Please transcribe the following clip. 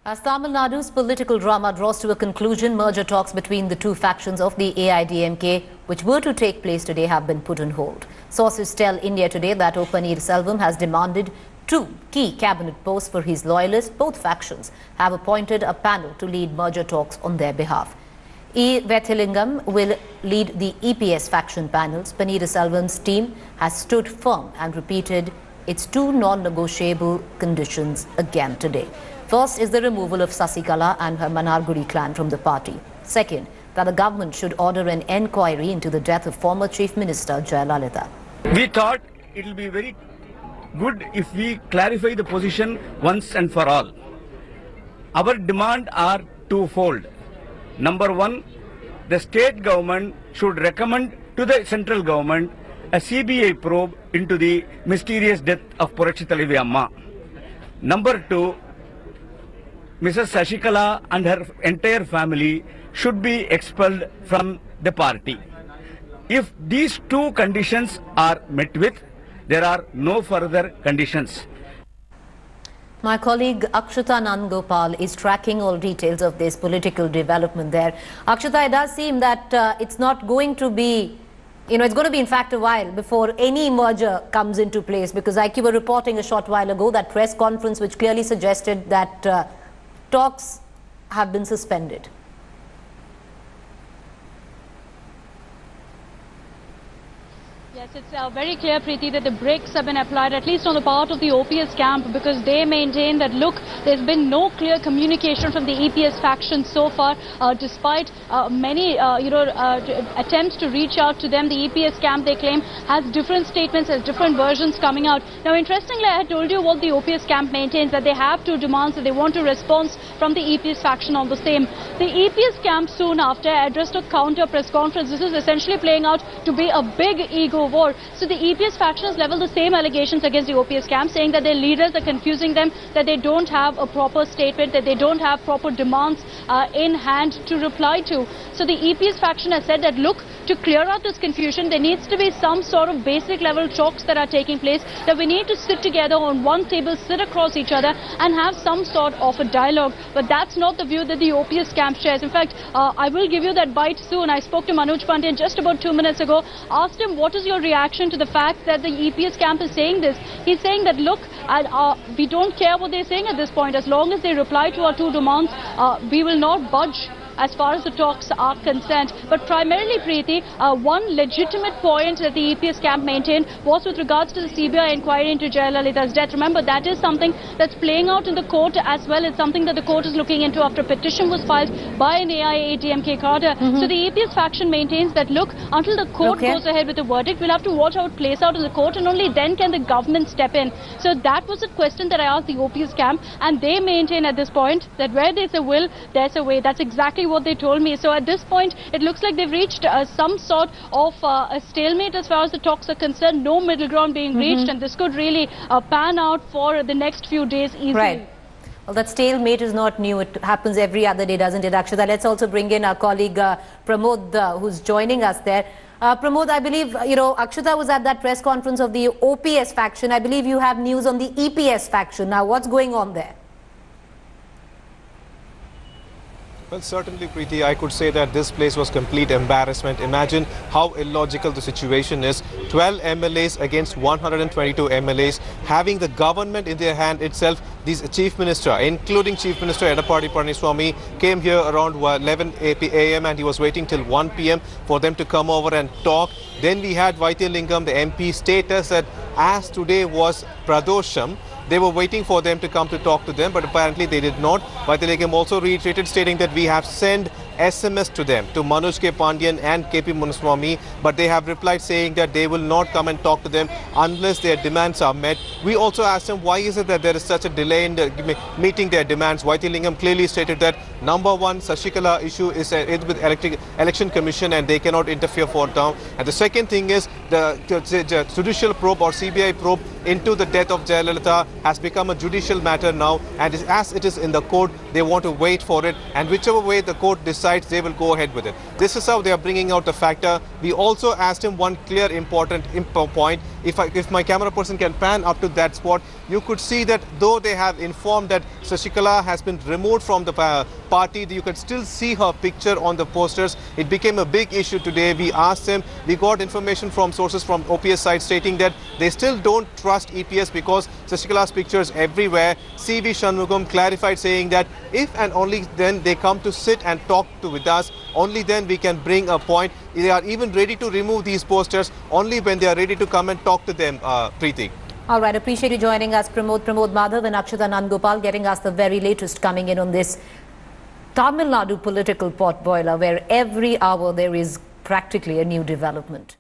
As Tamil Nadu's political drama draws to a conclusion, merger talks between the two factions of the AIADMK, which were to take place today, have been put on hold. Sources tell India Today that Selvam has demanded 2 key cabinet posts for his loyalists. Both factions have appointed a panel to lead merger talks on their behalf. E. Vethalingam will lead the EPS faction panels. Selvam's team has stood firm and repeated its 2 non-negotiable conditions again today. First is the removal of Sasikala and her Manargudi clan from the party. Second, that the government should order an enquiry into the death of former Chief Minister Jayalalitha. We thought it will be very good if we clarify the position once and for all. Our demands are twofold. Number one, the state government should recommend to the central government a CBI probe into the mysterious death of Purachitalevi Amma. Number two, Mrs. Sasikala and her entire family should be expelled from the party. If these 2 conditions are met with, there are no further conditions. My colleague Akshata Nandgopal is tracking all details of this political development there. Akshata, it does seem that it's not going to be, it's going to be in fact a while before any merger comes into place, because like you were reporting a short while ago, that press conference which clearly suggested that talks have been suspended. Yes, it's very clear, Preeti, that the brakes have been applied, at least on the part of the OPS camp, because they maintain that, look, there's been no clear communication from the EPS faction so far, despite many, attempts to reach out to them. The EPS camp, they claim, has different statements, has different versions coming out. Now, interestingly, I had told you what the OPS camp maintains, that they have 2 demands, that they want a response from the EPS faction on the same. The EPS camp soon after addressed a counter press conference. This is essentially playing out to be a big ego war. So the EPS faction has leveled the same allegations against the OPS camp, saying that their leaders are confusing them, that they don't have a proper statement, that they don't have proper demands in hand to reply to. So the EPS faction has said that, look, to clear out this confusion, there needs to be some sort of basic level talks that are taking place, that we need to sit together on one table, sit across each other and have some sort of a dialogue. But that's not the view that the OPS camp shares. In fact, I will give you that bite soon. I spoke to Manoj Pandyan just about 2 minutes ago, asked him what is your reaction to the fact that the EPS camp is saying this. He's saying that, look, we don't care what they're saying at this point. As long as they reply to our 2 demands, we will not budge as far as the talks are concerned. But primarily, Preeti, one legitimate point that the EPS camp maintained was with regards to the CBI inquiry into Jayalalitha's death. Remember, that is something that's playing out in the court as well. It's something that the court is looking into after a petition was filed by an AIADMK cadre. So the EPS faction maintains that, look, until the court goes ahead with the verdict, we'll have to watch how it plays out in the court, and only then can the government step in. So that was a question that I asked the OPS camp, and they maintain at this point that where there's a will, there's a way. That's exactly what they told me. So at this point, it looks like they've reached some sort of a stalemate as far as the talks are concerned. No middle ground being reached, and this could really pan out for the next few days easily. Right. Well, that stalemate is not new. It happens every other day, doesn't it, Akshata? Let's also bring in our colleague Pramod, who's joining us there. Pramod, I believe, Akshata was at that press conference of the OPS faction. I believe you have news on the EPS faction. Now, what's going on there? Well, certainly, Preeti, I could say that this place was complete embarrassment. Imagine how illogical the situation is. 12 MLAs against 122 MLAs, having the government in their hand itself. This Chief Minister, including Chief Minister Edappadi Palaniswamy, came here around 11 a.m. and he was waiting till 1 p.m. for them to come over and talk. Then we had Vethalingam, the MP, status that as today was Pradosham, they were waiting for them to come to talk to them, but apparently they did not. Vethalingam also reiterated, stating that we have sent SMS to them, to Manoj K. Pandyan and KP Munaswamy, but they have replied saying that they will not come and talk to them unless their demands are met. We also asked them why is it that there is such a delay in meeting their demands. Vethalingam clearly stated that number one, Sasikala issue is with election commission and they cannot interfere for now. And the second thing is the judicial probe or CBI probe into the death of Jayalalitha has become a judicial matter now, and as it is in the court, they want to wait for it, and whichever way the court decides, they will go ahead with it. This is how they are bringing out the factor. We also asked him one clear important point, if my camera person can pan up to that spot, you could see that though they have informed that Shashikala has been removed from the party, you can still see her picture on the posters. It became a big issue today. We asked them, we got information from sources from OPS side stating that they still don't trust EPS because Shashikala's pictures everywhere. C.V. Shanmugam clarified saying that if and only then they come to sit and talk with us, only then we can bring a point. They are even ready to remove these posters only when they are ready to come and talk to them, Preeti. All right, appreciate you joining us, Pramod Madhav and Akshata Nandgopal, getting us the very latest coming in on this Tamil Nadu political potboiler, where every hour there is practically a new development.